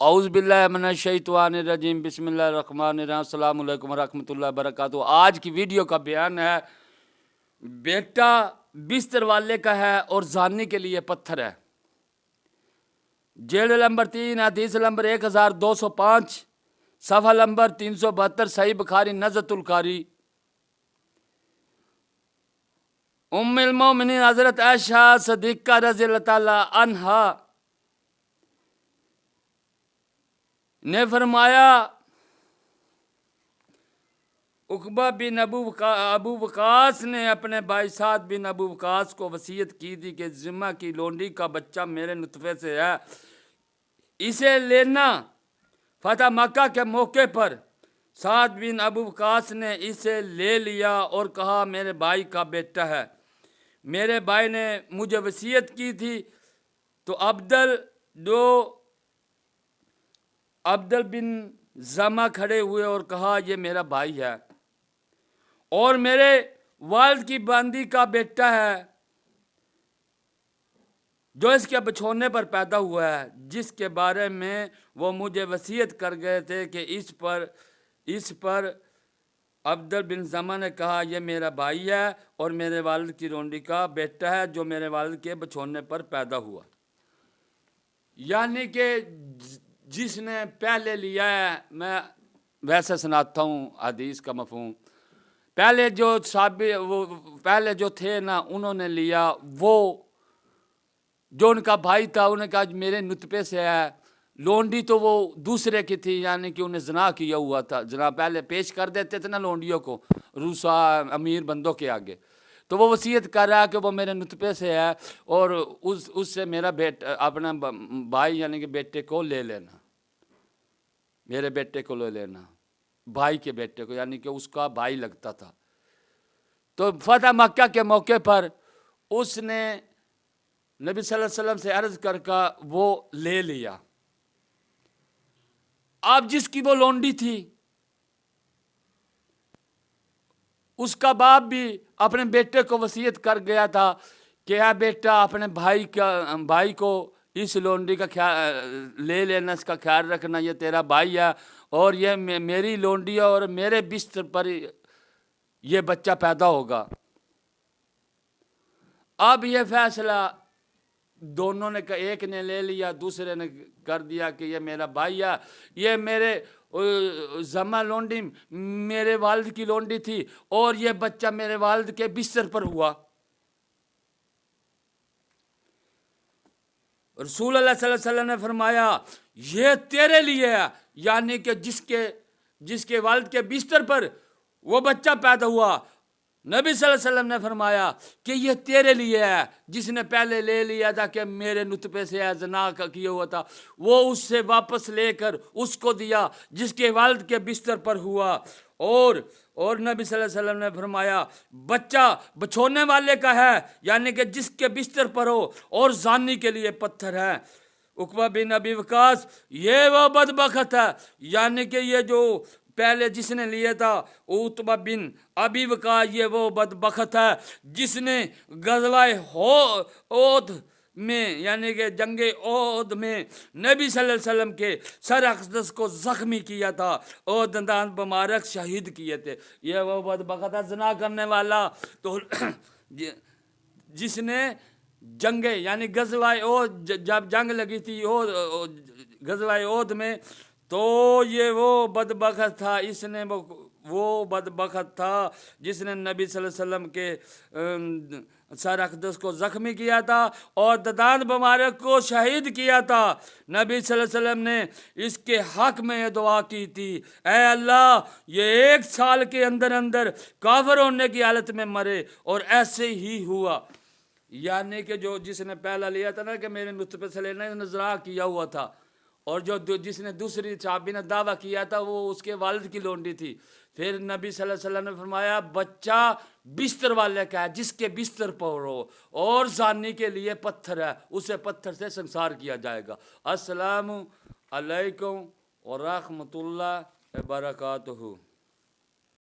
اعوذ باللہ من الشیطان الرجیم بسم اللہ الرحمن الرحیم السلام علیکم ورحمۃ اللہ وبرکاتہ۔ آج کی ویڈیو کا بیان ہے بیٹا بستر والے کا ہے اور زانی کے لیے پتھر ہے۔ جلد نمبر 3 حدیث نمبر 1205 صفحہ نمبر 372 صحیح بخاری نزلۃ القاری۔ ام المومنین حضرت عائشہ صدیقہ رضی اللہ تعالی عنہا نے فرمایا عقبہ بن ابو وقاص نے اپنے بھائی سعد بن ابو وقاص کو وصیت کی تھی کہ ذمہ کی لونڈی کا بچہ میرے نطفے سے ہے، اسے لینا۔ فتح مکہ کے موقع پر سعد بن ابو وقاص نے اسے لے لیا اور کہا میرے بھائی کا بیٹا ہے، میرے بھائی نے مجھے وصیت کی تھی۔ تو عبدل بن زمہ کھڑے ہوئے اور کہا یہ میرا بھائی ہے اور میرے والد کی باندی کا بیٹا ہے جو اس کے بچھونے پر پیدا ہوا ہے، جس کے بارے میں وہ مجھے وصیت کر گئے تھے کہ اس پر عبدل بن زمہ نے کہا یہ میرا بھائی ہے اور میرے والد کی لونڈی کا بیٹا ہے جو میرے والد کے بچھونے پر پیدا ہوا۔ یعنی کہ جس نے پہلے لیا ہے، میں ویسے سناتا ہوں حدیث کا مفہوم۔ پہلے جو تھے نا، انہوں نے لیا، وہ جو ان کا بھائی تھا انہوں نے کہا میرے نطفے سے ہے۔ لونڈی تو وہ دوسرے کی تھی، یعنی کہ انہیں زنا کیا ہوا تھا۔ زنا پہلے پیش کر دیتے تھے نا لونڈیوں کو روسا امیر بندوں کے آگے، تو وہ وصیت کر رہا ہے کہ وہ میرے نطفے سے ہے اور اس سے میرا بیٹا اپنا بھائی یعنی کہ بیٹے کو لے لینا، میرے بیٹے کو لے لینا، بھائی کے بیٹے کو، یعنی کہ اس کا بھائی لگتا تھا۔ تو فتح مکہ کے موقع پر اس نے نبی صلی اللہ علیہ وسلم سے عرض کر کے وہ لے لیا۔ اب جس کی وہ لونڈی تھی اس کا باپ بھی اپنے بیٹے کو وصیت کر گیا تھا کہ اے بیٹا اپنے بھائی کو اس لونڈی کا خیال لے لینا، اس کا خیال رکھنا، یہ تیرا بھائی ہے اور یہ میری لونڈی ہے اور میرے بستر پر یہ بچہ پیدا ہوگا۔ اب یہ فیصلہ دونوں نے، ایک نے لے لیا، دوسرے نے کر دیا کہ یہ میرا بھائی ہے، یہ میرے زمہ لونڈی میرے والد کی لونڈی تھی اور یہ بچہ میرے والد کے بستر پر ہوا۔ رسول اللہ صلی اللہ علیہ وسلم نے فرمایا یہ تیرے لیے ہے، یعنی کہ جس کے والد کے بستر پر وہ بچہ پیدا ہوا، نبی صلی اللہ علیہ وسلم نے فرمایا کہ یہ تیرے لیے ہے۔ جس نے پہلے لے لیا تھا کہ میرے نطفے سے ہے، زنا کیا ہوا تھا، وہ اس سے واپس لے کر اس کو دیا جس کے والد کے بستر پر ہوا۔ اور نبی صلی اللہ علیہ وسلم نے فرمایا بچہ بچھونے والے کا ہے، یعنی کہ جس کے بستر پر ہو، اور زانی کے لیے پتھر ہے۔ عقبہ بن ابی وقاص یہ وہ بدبخت ہے، یعنی کہ یہ جو پہلے جس نے لیا تھا عتبہ بن ابی وقاص، یہ وہ بدبخت ہے جس نے غزوہ احد میں یعنی کہ جنگ احد میں نبی صلی اللہ علیہ وسلم کے سر اقدس کو زخمی کیا تھا اور دندان مبارک شہید کیے تھے۔ یہ وہ بدبخت ہے زنا کرنے والا، تو جس نے جنگ یعنی غزوہ احد، جب جنگ لگی تھی غزوہ احد میں، تو یہ وہ بدبخت تھا، وہ بدبخت تھا جس نے نبی صلی اللہ علیہ وسلم کے سر اقدس کو زخمی کیا تھا اور دندان مبارک کو شہید کیا تھا۔ نبی صلی اللہ علیہ وسلم نے اس کے حق میں یہ دعا کی تھی، اے اللہ یہ 1 سال کے اندر کافر ہونے کی حالت میں مرے، اور ایسے ہی ہوا۔ یعنی کہ جس نے پہلا لیا تھا نا کہ میرے نطفے سے لینا، اس نے زنا کیا ہوا تھا، اور جس نے دوسری صحابی نے دعویٰ کیا تھا وہ اس کے والد کی لونڈی تھی۔ پھر نبی صلی اللہ علیہ وسلم نے فرمایا بچہ بستر والے کا ہے، جس کے بستر پر ہو، اور زانی کے لیے پتھر ہے، اسے پتھر سے سنسار کیا جائے گا۔ السلام علیکم ورحمۃ اللہ وبرکاتہ۔